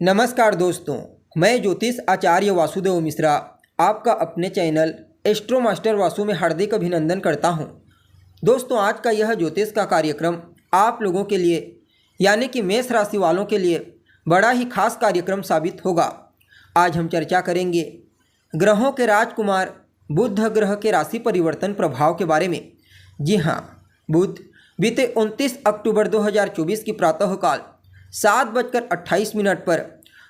नमस्कार दोस्तों, मैं ज्योतिष आचार्य वासुदेव मिश्रा आपका अपने चैनल एस्ट्रो मास्टर वासु में हार्दिक अभिनंदन करता हूं। दोस्तों, आज का यह ज्योतिष का कार्यक्रम आप लोगों के लिए यानी कि मेष राशि वालों के लिए बड़ा ही खास कार्यक्रम साबित होगा। आज हम चर्चा करेंगे ग्रहों के राजकुमार बुध ग्रह के राशि परिवर्तन प्रभाव के बारे में। जी हाँ, बुध बीते 29 अक्टूबर 2024 की प्रातःकाल 7:28 पर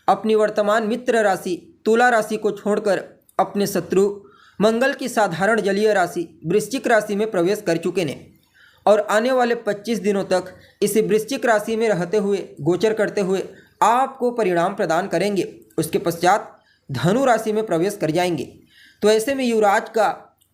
अपनी वर्तमान मित्र राशि तुला राशि को छोड़कर अपने शत्रु मंगल की साधारण जलीय राशि वृश्चिक राशि में प्रवेश कर चुके हैं और आने वाले 25 दिनों तक इसी वृश्चिक राशि में रहते हुए गोचर करते हुए आपको परिणाम प्रदान करेंगे। उसके पश्चात धनु राशि में प्रवेश कर जाएंगे। तो ऐसे में युवराज का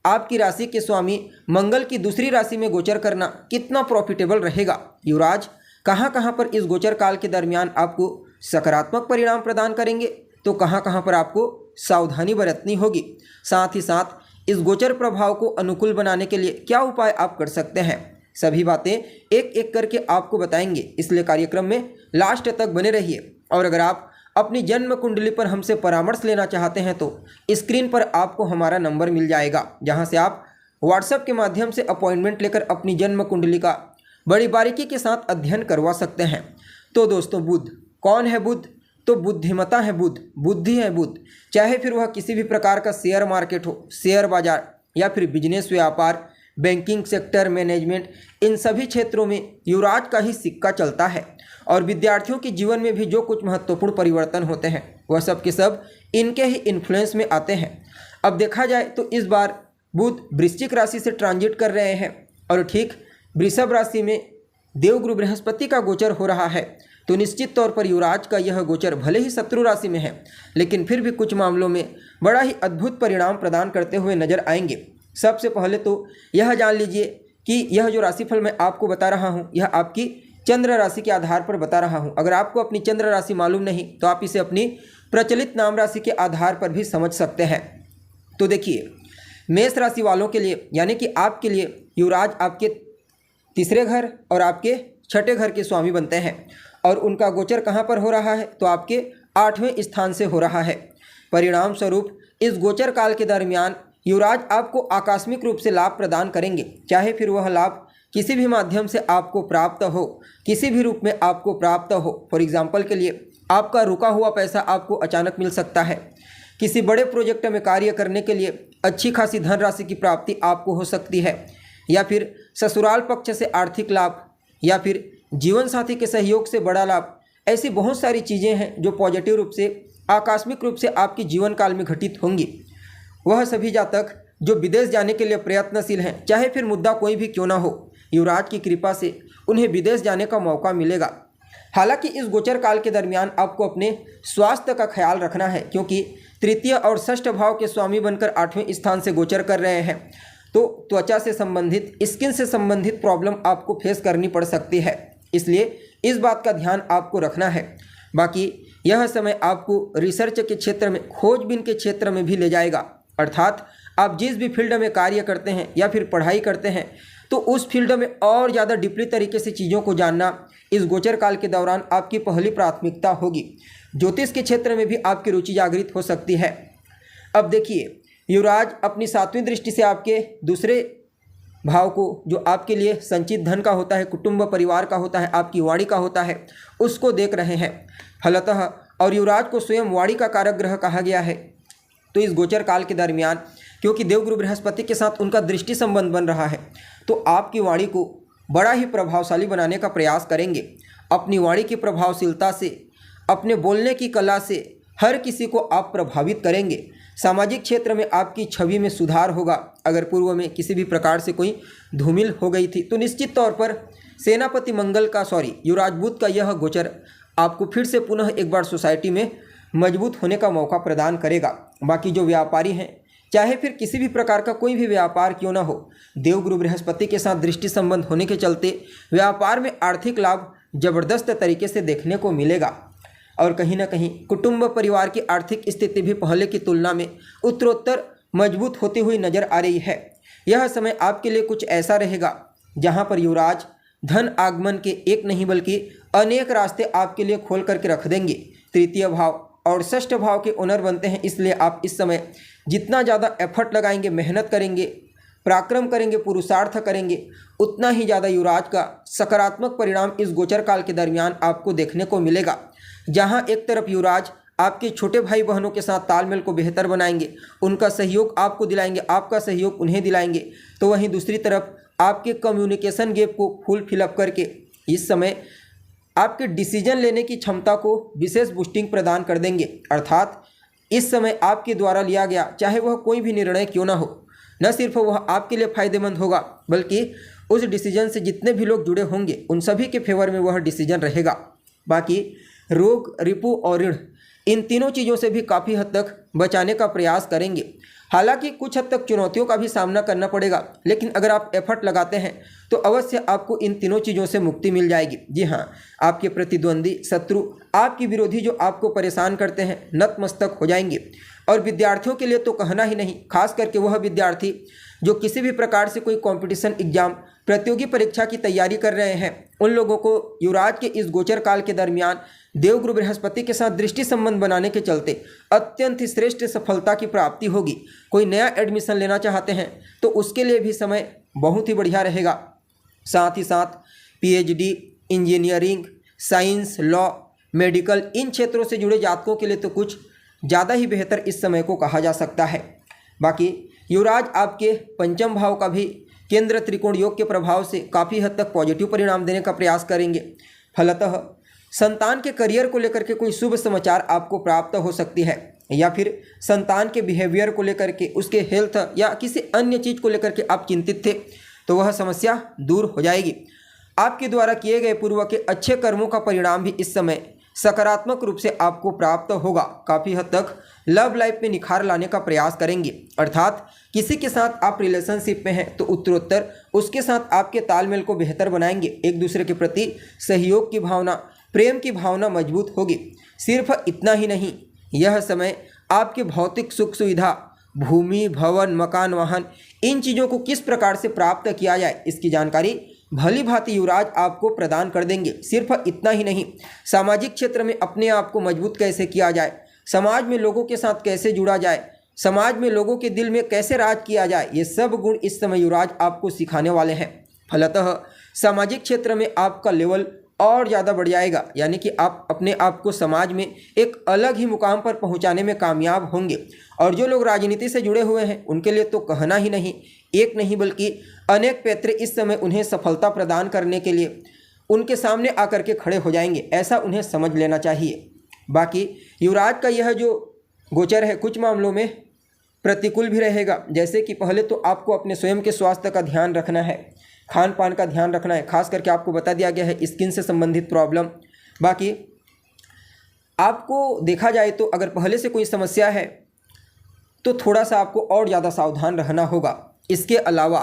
आपकी राशि के स्वामी मंगल की दूसरी राशि में गोचर करना कितना प्रॉफिटेबल रहेगा, युवराज कहाँ पर इस गोचर काल के दरमियान आपको सकारात्मक परिणाम प्रदान करेंगे, तो कहाँ पर आपको सावधानी बरतनी होगी। साथ ही साथ इस गोचर प्रभाव को अनुकूल बनाने के लिए क्या उपाय आप कर सकते हैं, सभी बातें एक एक करके आपको बताएंगे। इसलिए कार्यक्रम में लास्ट तक बने रहिए। और अगर आप अपनी जन्म कुंडली पर हमसे परामर्श लेना चाहते हैं तो स्क्रीन पर आपको हमारा नंबर मिल जाएगा, जहां से आप व्हाट्सएप के माध्यम से अपॉइंटमेंट लेकर अपनी जन्म कुंडली का बड़ी बारीकी के साथ अध्ययन करवा सकते हैं। तो दोस्तों, बुध कौन है? बुध तो बुद्धिमता है, बुध बुद्धि है। बुध चाहे फिर वह किसी भी प्रकार का शेयर मार्केट हो, शेयर बाजार या फिर बिजनेस व्यापार, बैंकिंग सेक्टर, मैनेजमेंट, इन सभी क्षेत्रों में युवराज का ही सिक्का चलता है। और विद्यार्थियों के जीवन में भी जो कुछ महत्वपूर्ण परिवर्तन होते हैं वह सब के सब इनके ही इन्फ्लुएंस में आते हैं। अब देखा जाए तो इस बार बुध वृश्चिक राशि से ट्रांजिट कर रहे हैं और ठीक वृषभ राशि में देवगुरु बृहस्पति का गोचर हो रहा है। तो निश्चित तौर पर युवराज का यह गोचर भले ही शत्रु राशि में है, लेकिन फिर भी कुछ मामलों में बड़ा ही अद्भुत परिणाम प्रदान करते हुए नजर आएंगे। सबसे पहले तो यह जान लीजिए कि यह जो राशिफल मैं आपको बता रहा हूँ यह आपकी चंद्र राशि के आधार पर बता रहा हूँ। अगर आपको अपनी चंद्र राशि मालूम नहीं तो आप इसे अपनी प्रचलित नाम राशि के आधार पर भी समझ सकते हैं। तो देखिए, मेष राशि वालों के लिए यानी कि आपके लिए युवराज आपके तीसरे घर और आपके छठे घर के स्वामी बनते हैं और उनका गोचर कहाँ पर हो रहा है, तो आपके 8वें स्थान से हो रहा है। परिणाम स्वरूप इस गोचर काल के दरमियान युवराज आपको आकस्मिक रूप से लाभ प्रदान करेंगे, चाहे फिर वह लाभ किसी भी माध्यम से आपको प्राप्त हो, किसी भी रूप में आपको प्राप्त हो। फॉर एग्जाम्पल के लिए आपका रुका हुआ पैसा आपको अचानक मिल सकता है, किसी बड़े प्रोजेक्ट में कार्य करने के लिए अच्छी खासी धनराशि की प्राप्ति आपको हो सकती है, या फिर ससुराल पक्ष से आर्थिक लाभ, या फिर जीवन साथी के सहयोग से बड़ा लाभ। ऐसी बहुत सारी चीज़ें हैं जो पॉजिटिव रूप से आकस्मिक रूप से आपके जीवन काल में घटित होंगी। वह सभी जातक जो विदेश जाने के लिए प्रयत्नशील हैं, चाहे फिर मुद्दा कोई भी क्यों ना हो, युवराज की कृपा से उन्हें विदेश जाने का मौका मिलेगा। हालांकि इस गोचर काल के दरमियान आपको अपने स्वास्थ्य का ख्याल रखना है, क्योंकि तृतीय और षष्ठ भाव के स्वामी बनकर 8वें स्थान से गोचर कर रहे हैं। तो त्वचा से संबंधित, स्किन से संबंधित प्रॉब्लम आपको फेस करनी पड़ सकती है, इसलिए इस बात का ध्यान आपको रखना है। बाकी यह समय आपको रिसर्च के क्षेत्र में, खोजबीन के क्षेत्र में भी ले जाएगा। अर्थात आप जिस भी फील्ड में कार्य करते हैं या फिर पढ़ाई करते हैं तो उस फील्ड में और ज़्यादा डीपली तरीके से चीज़ों को जानना इस गोचर काल के दौरान आपकी पहली प्राथमिकता होगी। ज्योतिष के क्षेत्र में भी आपकी रुचि जागृत हो सकती है। अब देखिए, युवराज अपनी 7वीं दृष्टि से आपके दूसरे भाव को, जो आपके लिए संचित धन का होता है, कुटुंब परिवार का होता है, आपकी वाणी का होता है, उसको देख रहे हैं फलतः। और युवराज को स्वयं वाणी का कारक ग्रह कहा गया है। तो इस गोचर काल के दरमियान क्योंकि देवगुरु बृहस्पति के साथ उनका दृष्टि संबंध बन रहा है, तो आपकी वाणी को बड़ा ही प्रभावशाली बनाने का प्रयास करेंगे। अपनी वाणी की प्रभावशीलता से, अपने बोलने की कला से हर किसी को आप प्रभावित करेंगे। सामाजिक क्षेत्र में आपकी छवि में सुधार होगा। अगर पूर्व में किसी भी प्रकार से कोई धूमिल हो गई थी तो निश्चित तौर पर सेनापति मंगल का युवराज बुध का यह गोचर आपको फिर से पुनः एक बार सोसाइटी में मजबूत होने का मौका प्रदान करेगा। बाकी जो व्यापारी हैं, चाहे फिर किसी भी प्रकार का कोई भी व्यापार क्यों ना हो, देवगुरु बृहस्पति के साथ दृष्टि संबंध होने के चलते व्यापार में आर्थिक लाभ जबरदस्त तरीके से देखने को मिलेगा। और कहीं ना कहीं कुटुंब परिवार की आर्थिक स्थिति भी पहले की तुलना में उत्तरोत्तर मजबूत होती हुई नजर आ रही है। यह समय आपके लिए कुछ ऐसा रहेगा जहां पर युवराज धन आगमन के एक नहीं बल्कि अनेक रास्ते आपके लिए खोल करके रख देंगे। तृतीय भाव और षष्ठ भाव के ओनर बनते हैं। इसलिए आप इस समय जितना ज़्यादा एफर्ट लगाएंगे, मेहनत करेंगे, पराक्रम करेंगे, पुरुषार्थ करेंगे, उतना ही ज़्यादा युवराज का सकारात्मक परिणाम इस गोचर काल के दरमियान आपको देखने को मिलेगा। जहां एक तरफ युवराज आपके छोटे भाई बहनों के साथ तालमेल को बेहतर बनाएंगे, उनका सहयोग आपको दिलाएंगे, आपका सहयोग उन्हें दिलाएंगे, तो वहीं दूसरी तरफ आपके कम्युनिकेशन गैप को फुल फिलअप करके इस समय आपके डिसीजन लेने की क्षमता को विशेष बूस्टिंग प्रदान कर देंगे। अर्थात इस समय आपके द्वारा लिया गया चाहे वह कोई भी निर्णय क्यों ना हो, न सिर्फ वह आपके लिए फायदेमंद होगा बल्कि उस डिसीजन से जितने भी लोग जुड़े होंगे उन सभी के फेवर में वह डिसीजन रहेगा। बाकी रोग, रिपु और ऋण, इन तीनों चीज़ों से भी काफ़ी हद तक बचाने का प्रयास करेंगे। हालांकि कुछ हद तक चुनौतियों का भी सामना करना पड़ेगा, लेकिन अगर आप एफर्ट लगाते हैं तो अवश्य आपको इन तीनों चीज़ों से मुक्ति मिल जाएगी। जी हाँ, आपके प्रतिद्वंदी, शत्रु, आपकी विरोधी जो आपको परेशान करते हैं नतमस्तक हो जाएंगे। और विद्यार्थियों के लिए तो कहना ही नहीं, खास करके वह विद्यार्थी जो किसी भी प्रकार से कोई कंपटीशन एग्जाम, प्रतियोगी परीक्षा की तैयारी कर रहे हैं, उन लोगों को युवराज के इस गोचर काल के दरमियान देवगुरु बृहस्पति के साथ दृष्टि संबंध बनाने के चलते अत्यंत ही श्रेष्ठ सफलता की प्राप्ति होगी। कोई नया एडमिशन लेना चाहते हैं तो उसके लिए भी समय बहुत ही बढ़िया रहेगा। साथ ही साथ PhD, engineering, science, law, medical, इन क्षेत्रों से जुड़े जातकों के लिए तो कुछ ज़्यादा ही बेहतर इस समय को कहा जा सकता है। बाकी युवराज आपके पंचम भाव का भी केंद्र त्रिकोण योग के प्रभाव से काफ़ी हद तक पॉजिटिव परिणाम देने का प्रयास करेंगे। फलतः संतान के करियर को लेकर के कोई शुभ समाचार आपको प्राप्त हो सकती है, या फिर संतान के बिहेवियर को लेकर के, उसके हेल्थ या किसी अन्य चीज़ को लेकर के आप चिंतित थे तो वह समस्या दूर हो जाएगी। आपके द्वारा किए गए पूर्व के अच्छे कर्मों का परिणाम भी इस समय सकारात्मक रूप से आपको प्राप्त होगा। काफ़ी हद तक लव लाइफ में निखार लाने का प्रयास करेंगे। अर्थात किसी के साथ आप रिलेशनशिप में हैं तो उत्तरोत्तर उसके साथ आपके तालमेल को बेहतर बनाएंगे। एक दूसरे के प्रति सहयोग की भावना, प्रेम की भावना मजबूत होगी। सिर्फ इतना ही नहीं, यह समय आपके भौतिक सुख सुविधा, भूमि, भवन, मकान, वाहन, इन चीज़ों को किस प्रकार से प्राप्त किया जाए इसकी जानकारी भली भांति युवराज आपको प्रदान कर देंगे। सिर्फ इतना ही नहीं, सामाजिक क्षेत्र में अपने आप को मजबूत कैसे किया जाए, समाज में लोगों के साथ कैसे जुड़ा जाए, समाज में लोगों के दिल में कैसे राज किया जाए, ये सब गुण इस समय युवराज आपको सिखाने वाले हैं। फलतः सामाजिक क्षेत्र में आपका लेवल और ज़्यादा बढ़ जाएगा, यानी कि आप अपने आप को समाज में एक अलग ही मुकाम पर पहुंचाने में कामयाब होंगे। और जो लोग राजनीति से जुड़े हुए हैं उनके लिए तो कहना ही नहीं, एक नहीं बल्कि अनेक पैतरे इस समय उन्हें सफलता प्रदान करने के लिए उनके सामने आकर के खड़े हो जाएंगे, ऐसा उन्हें समझ लेना चाहिए। बाकी युवराज का यह जो गोचर है कुछ मामलों में प्रतिकूल भी रहेगा। जैसे कि पहले तो आपको अपने स्वयं के स्वास्थ्य का ध्यान रखना है, खान पान का ध्यान रखना है, खास करके आपको बता दिया गया है स्किन से संबंधित प्रॉब्लम। बाकी आपको देखा जाए तो अगर पहले से कोई समस्या है तो थोड़ा सा आपको और ज़्यादा सावधान रहना होगा। इसके अलावा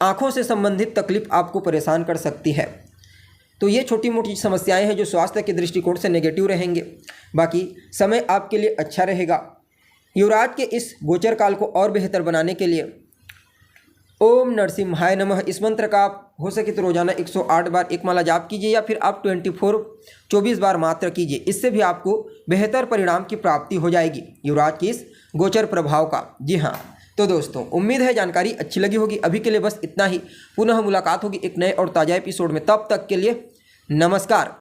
आँखों से संबंधित तकलीफ आपको परेशान कर सकती है। तो ये छोटी मोटी समस्याएं हैं जो स्वास्थ्य के दृष्टिकोण से नेगेटिव रहेंगे। बाकी समय आपके लिए अच्छा रहेगा। युवराज के इस गोचर काल को और बेहतर बनाने के लिए ओम नरसिम्हाय नमः इस मंत्र का आप हो सके तो रोजाना 108 बार एक माला जाप कीजिए, या फिर आप 24 बार मात्र कीजिए। इससे भी आपको बेहतर परिणाम की प्राप्ति हो जाएगी युवराज के इस गोचर प्रभाव का। जी हाँ, तो दोस्तों उम्मीद है जानकारी अच्छी लगी होगी। अभी के लिए बस इतना ही। पुनः मुलाकात होगी एक नए और ताज़ा एपिसोड में। तब तक के लिए नमस्कार।